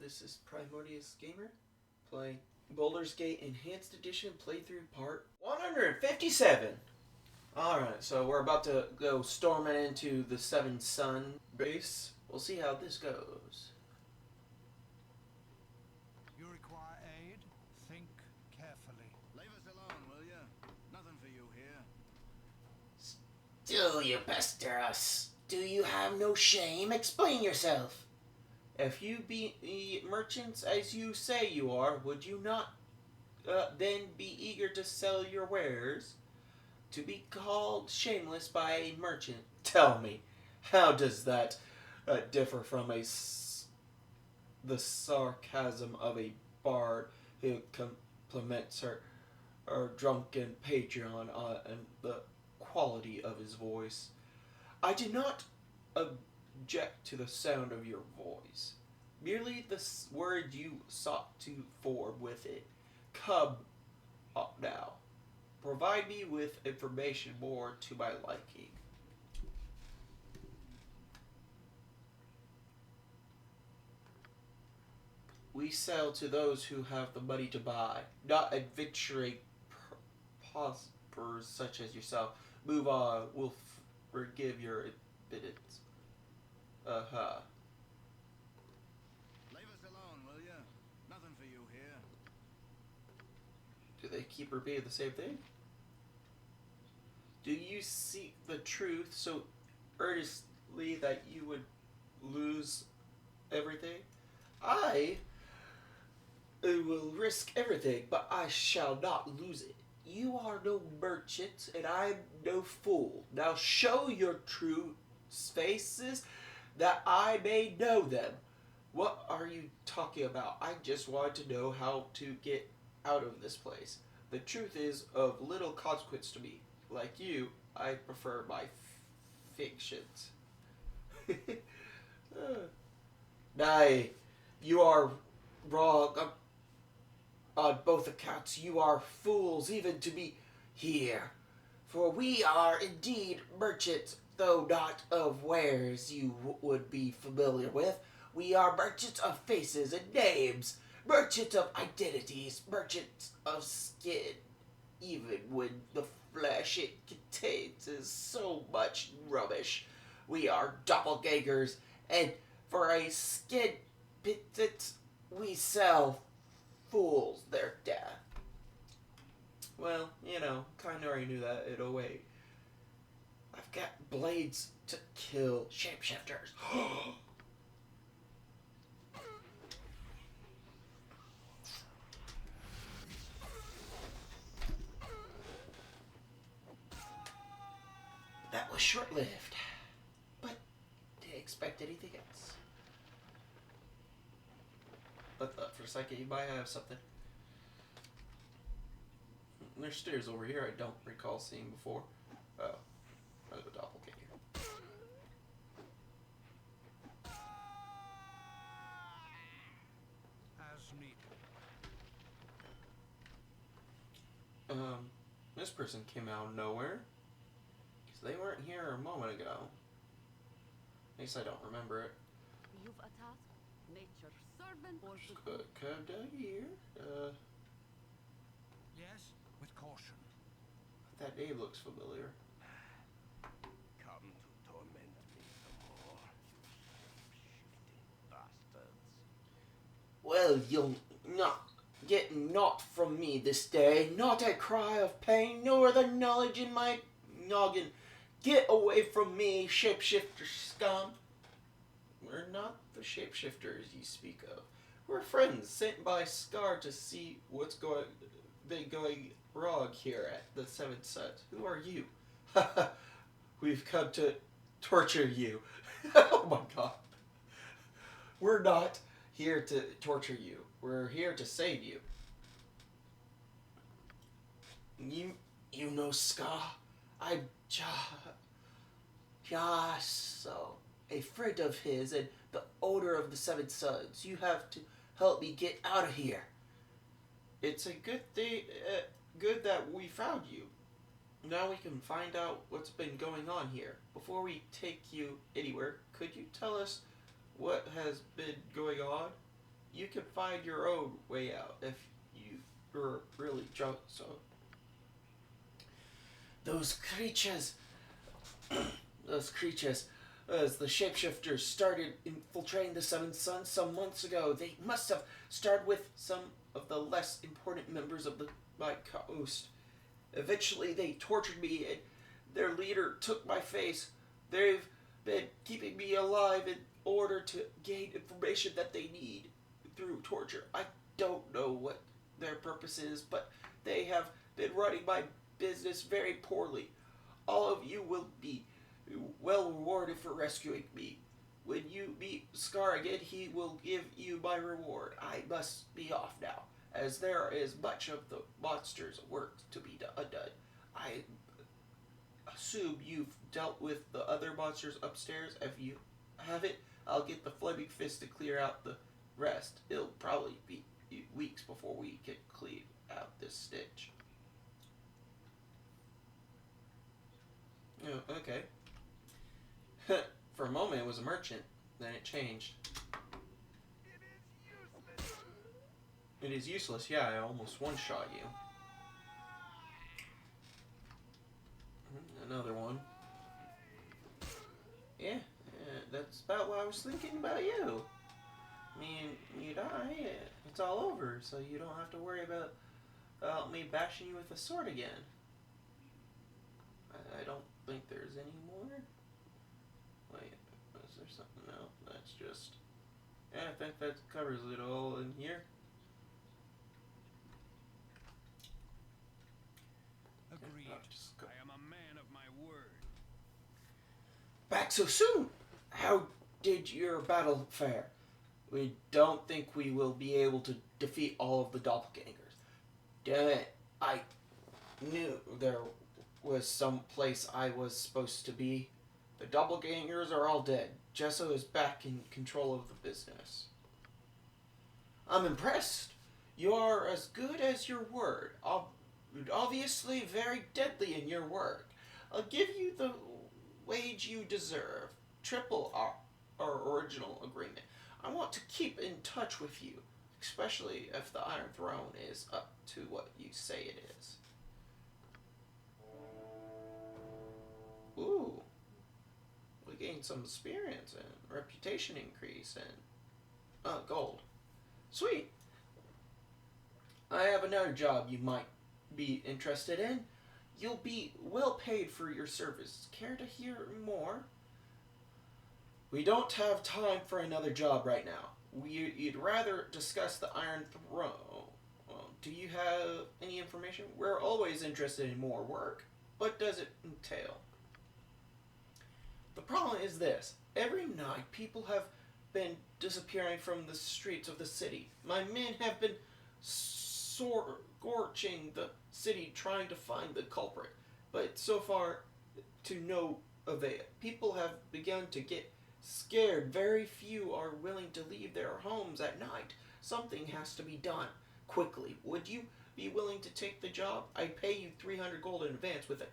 this is Primordius Gamer, playing Baldur's Gate Enhanced Edition Playthrough Part 157. Alright, so we're about to go storming into the Seven Sun base. We'll see how this goes. You require aid? Think carefully. Leave us alone, will you? Nothing for you here. Still you pester us. Do you have no shame? Explain yourself. If you be merchants as you say you are, would you not then be eager to sell your wares? To be called shameless by a merchant? Tell me, how does that differ from the sarcasm of a bard who compliments her drunken patron and the quality of his voice? I do not object to the sound of your voice, merely the word you sought to form with it. Come up now. Provide me with information more to my liking. We sell to those who have the money to buy, not adventuring paupers such as yourself. Move on, we'll forgive your impudence. Uh-huh. Leave us alone, will you? Nothing for you here. Do they keep repeating the same thing? Do you seek the truth so earnestly that you would lose everything? I will risk everything, but I shall not lose it. You are no merchant, and I am no fool. Now show your true faces, that I may know them. What are you talking about? I just want to know how to get out of this place. The truth is of little consequence to me. Like you, I prefer my fictions. Nay, you are wrong on both accounts. You are fools even to be here. For we are indeed merchants, though not of wares you would be familiar with. We are merchants of faces and names, merchants of identities, merchants of skin, even when the flesh it contains is so much rubbish. We are doppelgangers, and for a skin pittance we sell fools their death. Well, you know, kind of already knew that in a way. I've got blades to kill shapeshifters. That was short-lived, but didn't expect anything else. But thought for a second you might have something. There's stairs over here I don't recall seeing before. Oh, another doppelganger. As needed. This person came out of nowhere. Because they weren't here a moment ago. At least I don't remember it. You've a task, nature's servant or Come down here. Yes, with caution. That name looks familiar. Come to torment me some more, you shifting bastards. Well, you'll not get naught from me this day. Not a cry of pain, nor the knowledge in my noggin. Get away from me, shapeshifter scum. We're not the shapeshifters you speak of. We're friends sent by Scar to see what's going wrong here at the Seven Suns. Who are you? We've come to torture you. Oh my god. We're not here to torture you. We're here to save you. You know Scar? I'm just so a friend of his and the owner of the Seven Suns. You have to help me get out of here. It's a good thing, good that we found you. Now we can find out what's been going on here. Before we take you anywhere, could you tell us what has been going on? you can find your own way out if you're really drunk. So those creatures, as the shapeshifters started infiltrating the Seven Suns some months ago, they must have started with some of the less important members of my coast. Eventually, they tortured me, and their leader took my face. They've been keeping me alive in order to gain information that they need through torture. I don't know what their purpose is, but they have been running my business very poorly. All of you will be well rewarded for rescuing me. When you meet Scar again, he will give you my reward. I must be off now, as there is much of the monster's work to be done. I assume you've dealt with the other monsters upstairs. If you haven't, I'll get the Flaming Fist to clear out the rest. It'll probably be weeks before we can clean out this stitch. Oh, okay. For a moment it was a merchant, then it changed. It is useless, yeah, I almost one-shot you. Another one. Yeah, that's about what I was thinking about you. I mean, you die, it's all over, so you don't have to worry about me bashing you with a sword again. I don't think there's any more. Wait, is there something? No, that's just... Yeah, I think that covers it all in here. Agreed. I am a man of my word. Back so soon! How did your battle fare? We don't think we will be able to defeat all of the doppelgangers. Damn it, I knew there was some place I was supposed to be. The doppelgangers are all dead. Gesso is back in control of the business. I'm impressed. You are as good as your word. Obviously very deadly in your work. I'll give you the wage you deserve. Triple our original agreement. I want to keep in touch with you, especially if the Iron Throne is up to what you say it is. Ooh. We gained some experience and reputation increase and gold. Sweet. I have another job you might be interested in. You'll be well paid for your service. Care to hear more? We don't have time for another job right now. We'd rather discuss the Iron Throne. Do you have any information? We're always interested in more work. What does it entail? The problem is this. Every night, people have been disappearing from the streets of the city. My men have been scorching the city trying to find the culprit, but so far to no avail. People have begun to get scared. Very few are willing to leave their homes at night. Something has to be done quickly. Would you be willing to take the job? I pay you 300 gold in advance with a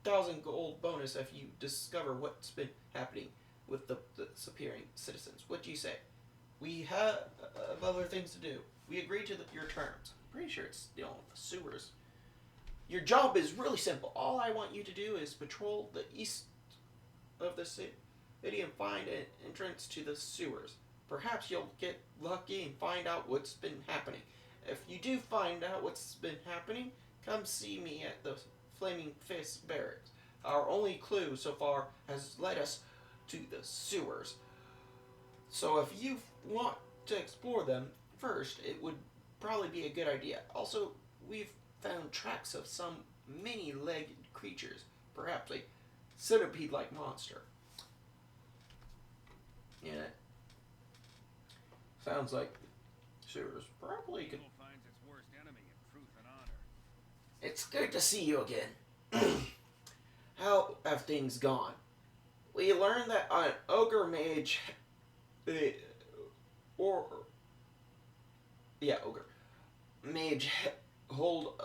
1,000 gold bonus if you discover what's been happening with the disappearing citizens. What do you say? We have other things to do. We agree to your terms. I'm pretty sure it's dealing with the sewers. Your job is really simple. All I want you to do is patrol the east of the city and find an entrance to the sewers. Perhaps you'll get lucky and find out what's been happening. If you do find out what's been happening, come see me at the Flaming Fist barracks. Our only clue so far has led us to the sewers. So if you want to explore them first, it would probably be a good idea. Also, we've found tracks of some many-legged creatures, perhaps a centipede-like monster. Yeah. Sounds like sewers probably could. Finds its worst enemy in truth and honor. It's good to see you again. How have things gone? We learned that an ogre mage, ogre mage hold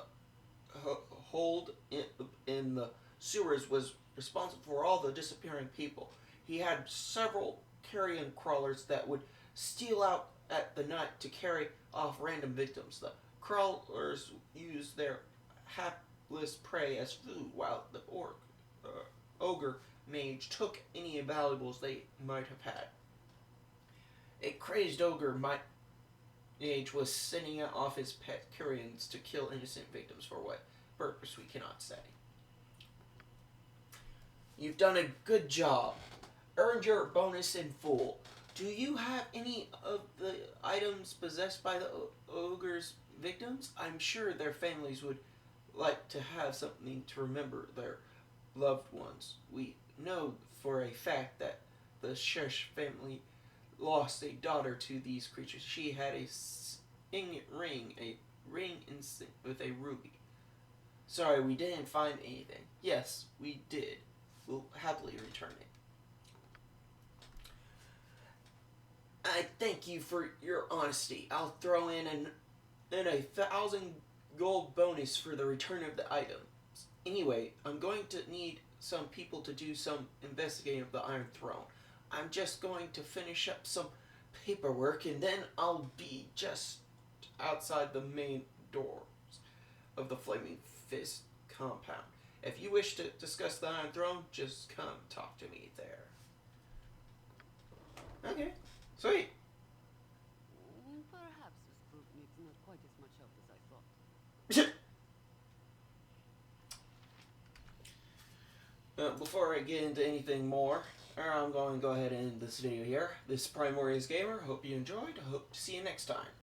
in the sewers was responsible for all the disappearing people. He had several carrion crawlers that would steal out at the night to carry off random victims. The crawlers use their hapless prey as food, while the ogre mage took any valuables they might have had. A crazed ogre mage was sending off his pet carrions to kill innocent victims for what purpose we cannot say. You've done a good job. Earned your bonus in full. Do you have any of the items possessed by the ogre's victims? I'm sure their families would like to have something to remember their loved ones. We know for a fact that the Shush family lost a daughter to these creatures. She had a signet ring, with a ruby. Sorry, we didn't find anything. Yes, we did. We'll happily return it. I thank you for your honesty. I'll throw in a 1,000 gold bonus for the return of the items. Anyway, I'm going to need some people to do some investigating of the Iron Throne. I'm just going to finish up some paperwork and then I'll be just outside the main doors of the Flaming Fist compound. If you wish to discuss the Iron Throne, just come talk to me there. Okay, sweet. Perhaps this group needs not quite as much help as I thought. Before I get into anything more, I'm going to go ahead and end this video here. This is Primordius Gamer. Hope you enjoyed. I hope to see you next time.